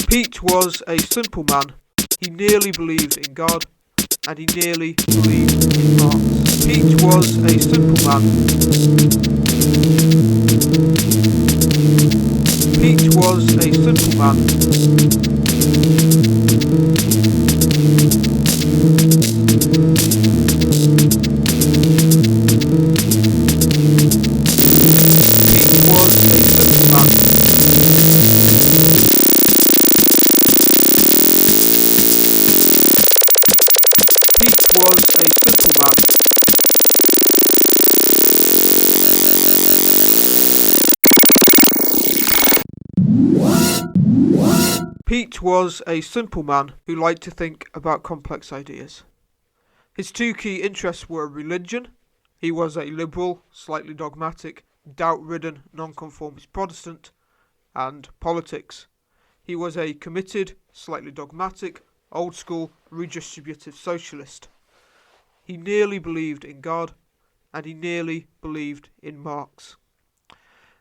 Pete was a simple man. He nearly believed in God, and he nearly believed in Marx. Pete was a simple man. Pete was a simple man. Pete was a simple man. Pete was a simple man. Pete was a simple man who liked to think about complex ideas. His two key interests were religion. He was a liberal, slightly dogmatic, doubt-ridden, nonconformist Protestant, and politics. He was a committed, slightly dogmatic, old-school, redistributive socialist. He nearly believed in God, and he nearly believed in Marx.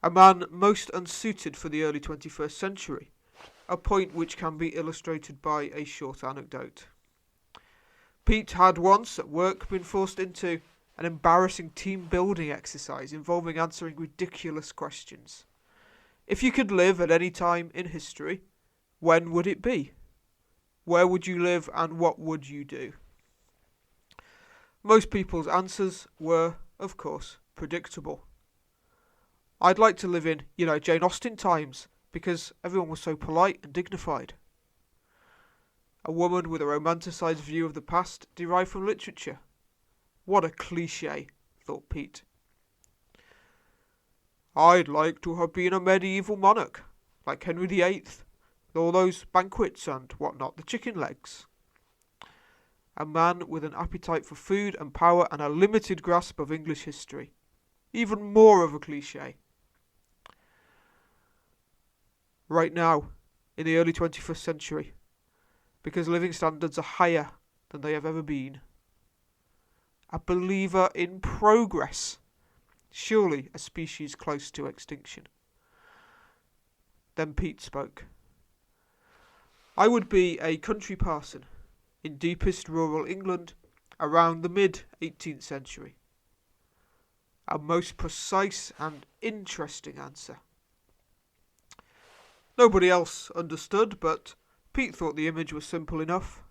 A man most unsuited for the early 21st century, a point which can be illustrated by a short anecdote. Pete had once at work been forced into an embarrassing team-building exercise involving answering ridiculous questions. If you could live at any time in history, when would it be? Where would you live and what would you do? Most people's answers were, of course, predictable. I'd like to live in, Jane Austen times, because everyone was so polite and dignified. A woman with a romanticised view of the past derived from literature. What a cliché, thought Pete. I'd like to have been a medieval monarch, like Henry VIII, with all those banquets and whatnot, the chicken legs. A man with an appetite for food and power and a limited grasp of English history. Even more of a cliché. Right now, in the early 21st century, because living standards are higher than they have ever been. A believer in progress, surely a species close to extinction. Then Pete spoke. I would be a country parson in deepest rural England around the mid-18th century. A most precise and interesting answer. Nobody else understood, but Pete thought the image was simple enough.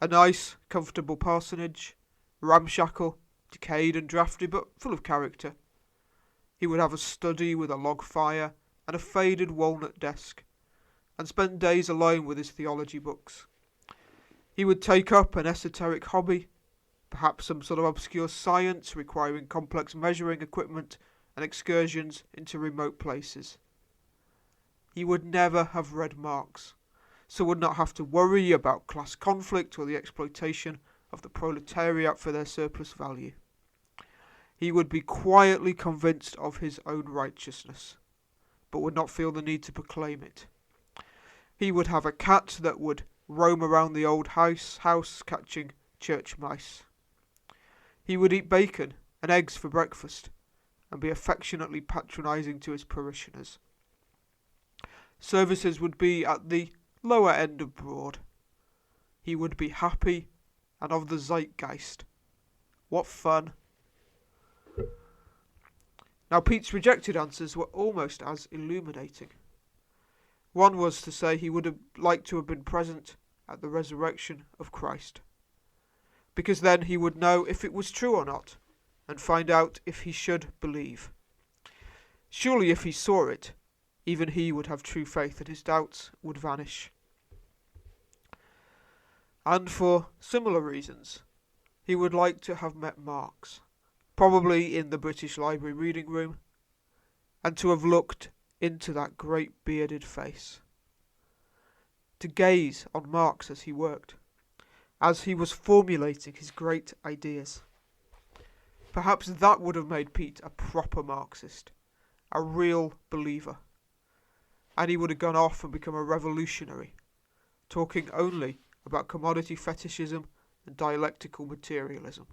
A nice, comfortable parsonage, ramshackle, decayed and drafty, but full of character. He would have a study with a log fire and a faded walnut desk, and spend days alone with his theology books. He would take up an esoteric hobby, perhaps some sort of obscure science requiring complex measuring equipment and excursions into remote places. He would never have read Marx, so would not have to worry about class conflict or the exploitation of the proletariat for their surplus value. He would be quietly convinced of his own righteousness, but would not feel the need to proclaim it. He would have a cat that would roam around the old house catching church mice. He would eat bacon and eggs for breakfast, and be affectionately patronising to his parishioners. Services would be at the lower end of broad. He would be happy and of the zeitgeist. What fun. Now Pete's rejected answers were almost as illuminating. One was to say he would have liked to have been present at the resurrection of Christ, because then he would know if it was true or not, and find out if he should believe. Surely if he saw it, even he would have true faith and his doubts would vanish. And for similar reasons, he would like to have met Marx, probably in the British Library reading room, and to have looked into that great bearded face. To gaze on Marx as he worked, as he was formulating his great ideas. Perhaps that would have made Pete a proper Marxist, a real believer. And he would have gone off and become a revolutionary, talking only about commodity fetishism and dialectical materialism.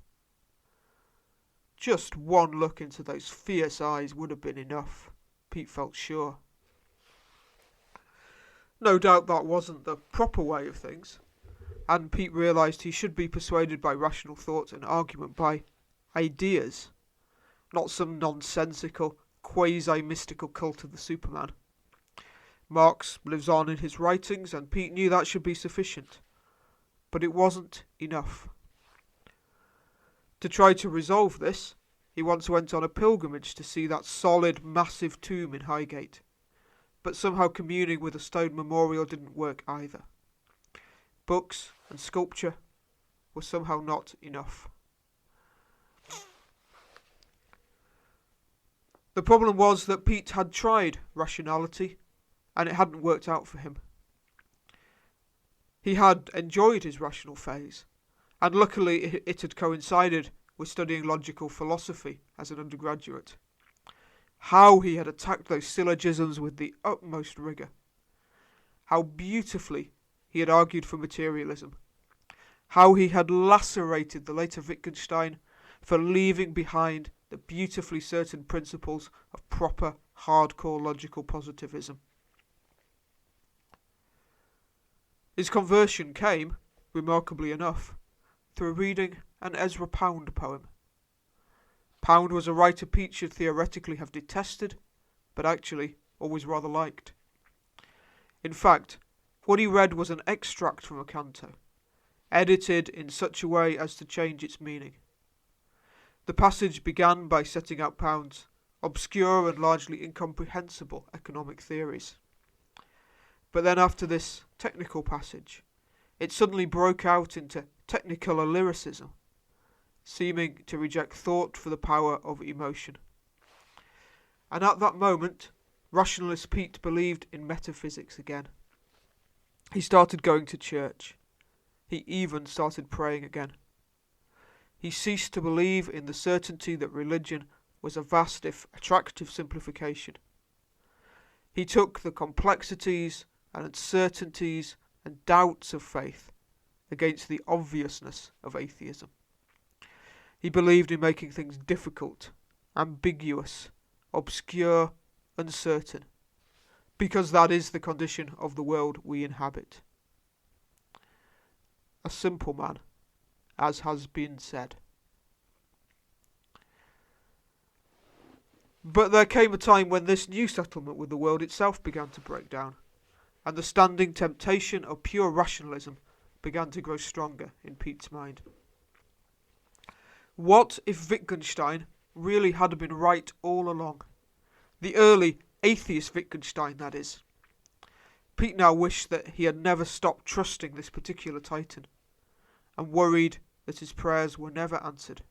Just one look into those fierce eyes would have been enough, Pete felt sure. No doubt that wasn't the proper way of things, and Pete realised he should be persuaded by rational thought and argument, by ideas, not some nonsensical, quasi-mystical cult of the Superman. Marx lives on in his writings, and Pete knew that should be sufficient. But it wasn't enough. To try to resolve this, he once went on a pilgrimage to see that solid, massive tomb in Highgate. But somehow communing with a stone memorial didn't work either. Books and sculpture were somehow not enough. The problem was that Pete had tried rationality, and it hadn't worked out for him. He had enjoyed his rational phase, and luckily it had coincided with studying logical philosophy as an undergraduate. How he had attacked those syllogisms with the utmost rigour. How beautifully he had argued for materialism. How he had lacerated the later Wittgenstein for leaving behind the beautifully certain principles of proper, hardcore logical positivism. His conversion came, remarkably enough, through reading an Ezra Pound poem. Pound was a writer Pete should theoretically have detested, but actually always rather liked. In fact, what he read was an extract from a canto, edited in such a way as to change its meaning. The passage began by setting out Pound's obscure and largely incomprehensible economic theories. But then after this technical passage, it suddenly broke out into technicolor lyricism, seeming to reject thought for the power of emotion. And at that moment, rationalist Pete believed in metaphysics again. He started going to church. He even started praying again. He ceased to believe in the certainty that religion was a vast if attractive simplification. He took the complexities and uncertainties and doubts of faith against the obviousness of atheism. He believed in making things difficult, ambiguous, obscure, uncertain, because that is the condition of the world we inhabit. A simple man, as has been said. But there came a time when this new settlement with the world itself began to break down, and the standing temptation of pure rationalism began to grow stronger in Pete's mind. What if Wittgenstein really had been right all along? The early atheist Wittgenstein, that is. Pete now wished that he had never stopped trusting this particular titan, and worried that his prayers were never answered.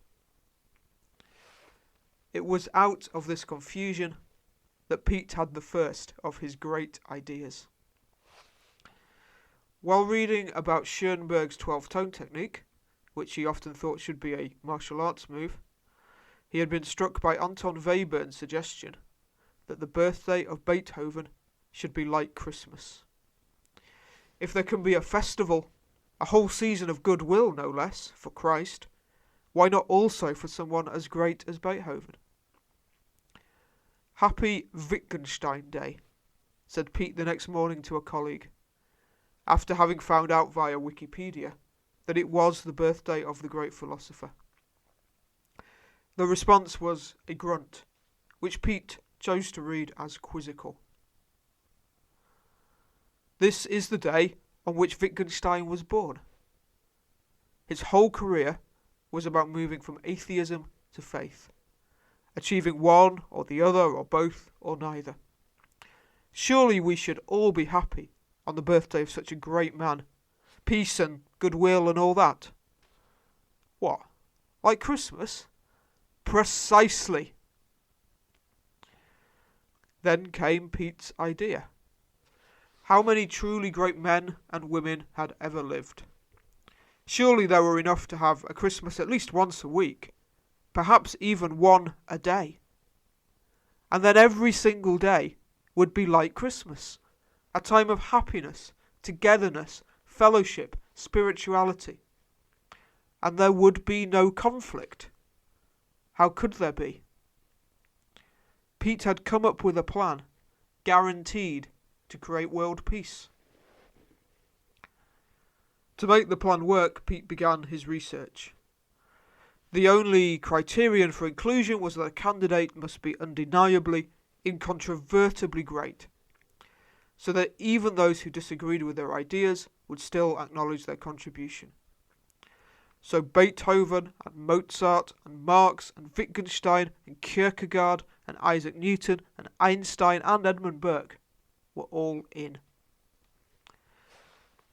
It was out of this confusion that Pete had the first of his great ideas. While reading about Schoenberg's 12-tone technique, which he often thought should be a martial arts move, he had been struck by Anton Webern's suggestion that the birthday of Beethoven should be like Christmas. If there can be a festival, a whole season of goodwill no less, for Christ, why not also for someone as great as Beethoven? Happy Wittgenstein Day, said Pete the next morning to a colleague, after having found out via Wikipedia that it was the birthday of the great philosopher. The response was a grunt, which Pete chose to read as quizzical. This is the day on which Wittgenstein was born. His whole career was about moving from atheism to faith, achieving one or the other or both or neither. Surely we should all be happy on the birthday of such a great man. Peace and goodwill and all that. What? Like Christmas? Precisely. Then came Pete's idea. How many truly great men and women had ever lived? Surely there were enough to have a Christmas at least once a week, perhaps even one a day. And then every single day would be like Christmas, a time of happiness, togetherness, fellowship, spirituality. And there would be no conflict. How could there be? Pete had come up with a plan, guaranteed to create world peace. To make the plan work, Pete began his research. The only criterion for inclusion was that a candidate must be undeniably, incontrovertibly great, so that even those who disagreed with their ideas would still acknowledge their contribution. So Beethoven and Mozart and Marx and Wittgenstein and Kierkegaard and Isaac Newton and Einstein and Edmund Burke were all in.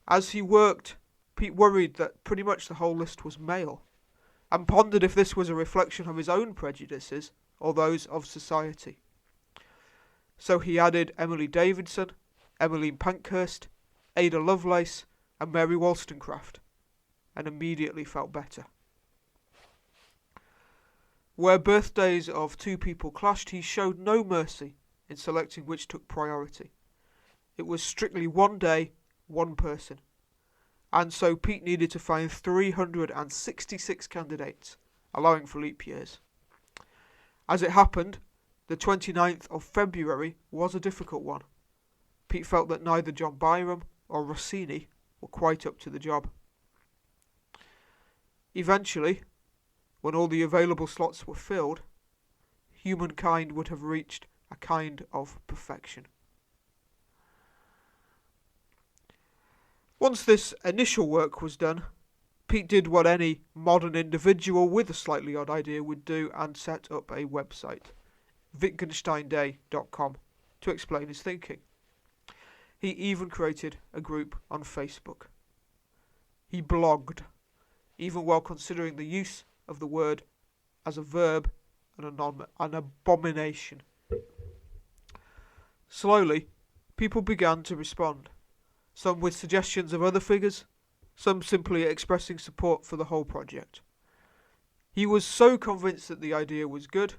As he worked, Pete worried that pretty much the whole list was male, and pondered if this was a reflection of his own prejudices or those of society. So he added Emily Davidson, Emmeline Pankhurst, Ada Lovelace and Mary Wollstonecraft, and immediately felt better. Where birthdays of two people clashed, he showed no mercy in selecting which took priority. It was strictly one day, one person. And so Pete needed to find 366 candidates, allowing for leap years. As it happened, the 29th of February was a difficult one. Pete felt that neither John Byrom or Rossini were quite up to the job. Eventually, when all the available slots were filled, humankind would have reached a kind of perfection. Once this initial work was done, Pete did what any modern individual with a slightly odd idea would do and set up a website, Wittgensteinday.com, to explain his thinking. He even created a group on Facebook. He blogged, even while considering the use of the word as a verb an abomination. Slowly, people began to respond, some with suggestions of other figures, some simply expressing support for the whole project. He was so convinced that the idea was good,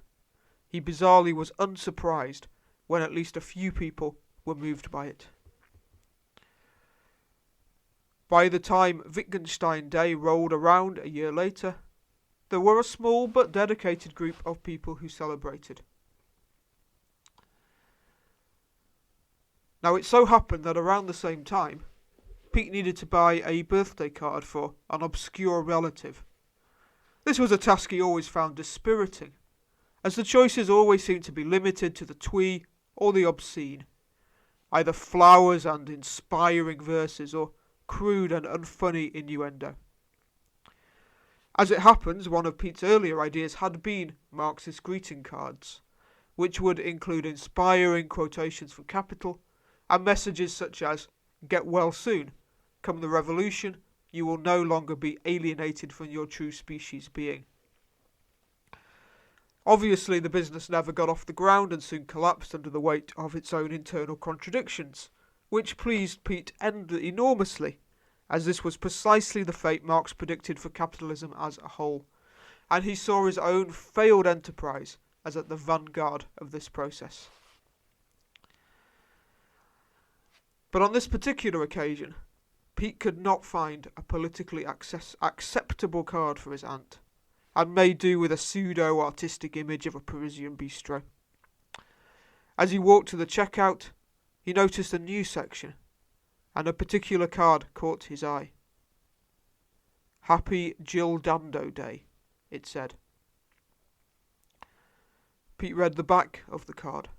he bizarrely was unsurprised when at least a few people were moved by it. By the time Wittgenstein Day rolled around a year later, there were a small but dedicated group of people who celebrated. Now it so happened that around the same time, Pete needed to buy a birthday card for an obscure relative. This was a task he always found dispiriting, as the choices always seemed to be limited to the twee or the obscene, either flowers and inspiring verses or crude and unfunny innuendo. As it happens, one of Pete's earlier ideas had been Marxist greeting cards, which would include inspiring quotations from Capital and messages such as, "Get well soon, come the revolution, you will no longer be alienated from your true species being." Obviously, the business never got off the ground and soon collapsed under the weight of its own internal contradictions, which pleased Pete enormously, as this was precisely the fate Marx predicted for capitalism as a whole, and he saw his own failed enterprise as at the vanguard of this process. But on this particular occasion, Pete could not find a politically acceptable card for his aunt, and made do with a pseudo-artistic image of a Parisian bistro. As he walked to the checkout, he noticed a new section, and a particular card caught his eye. "Happy Jill Dando Day," it said. Pete read the back of the card.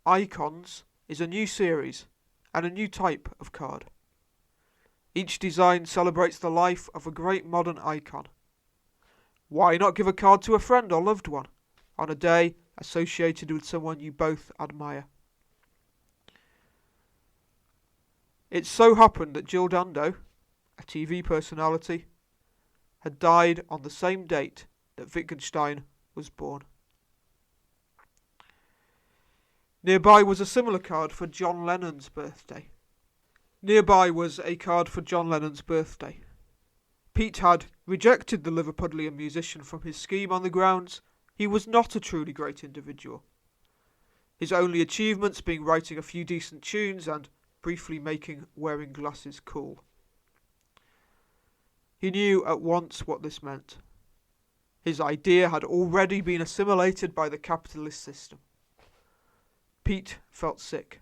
Icons is a new series and a new type of card. Each design celebrates the life of a great modern icon. Why not give a card to a friend or loved one on a day associated with someone you both admire? It so happened that Jill Dando, a TV personality, had died on the same date that Wittgenstein was born. Nearby was a similar card for John Lennon's birthday. Pete had rejected the Liverpudlian musician from his scheme on the grounds he was not a truly great individual, his only achievements being writing a few decent tunes and briefly making wearing glasses cool. He knew at once what this meant. His idea had already been assimilated by the capitalist system. Pete felt sick,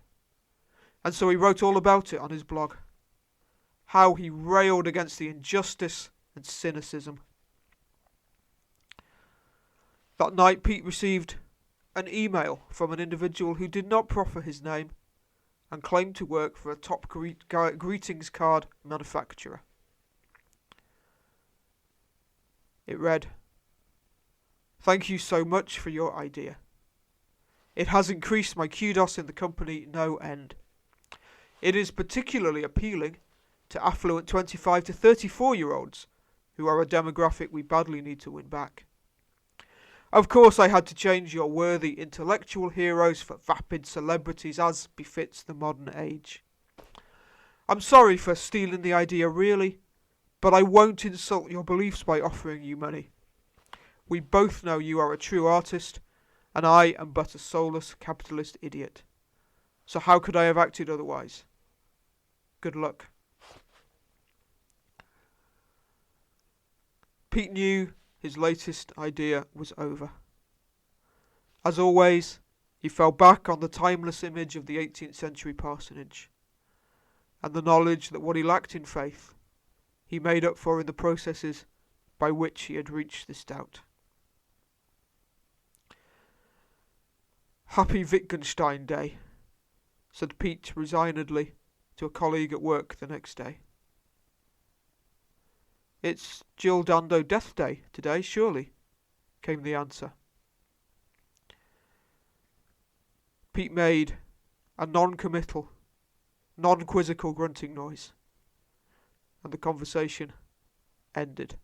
and so he wrote all about it on his blog. how he railed against the injustice and cynicism. That night Pete received an email from an individual who did not proffer his name and claimed to work for a top greetings card manufacturer. It read, "Thank you so much for your idea. It has increased my kudos in the company no end. It is particularly appealing to affluent 25 to 34-year-olds, who are a demographic we badly need to win back. Of course I had to change your worthy intellectual heroes for vapid celebrities as befits the modern age. I'm sorry for stealing the idea really, but I won't insult your beliefs by offering you money. We both know you are a true artist, and I am but a soulless capitalist idiot. So how could I have acted otherwise? Good luck." Pete knew his latest idea was over. As always, he fell back on the timeless image of the 18th century parsonage, and the knowledge that what he lacked in faith, he made up for in the processes by which he had reached this doubt. "Happy Wittgenstein Day," said Pete resignedly to a colleague at work the next day. "It's Jill Dando Death Day today, surely," came the answer. Pete made a non-committal, non-quizzical grunting noise, and the conversation ended.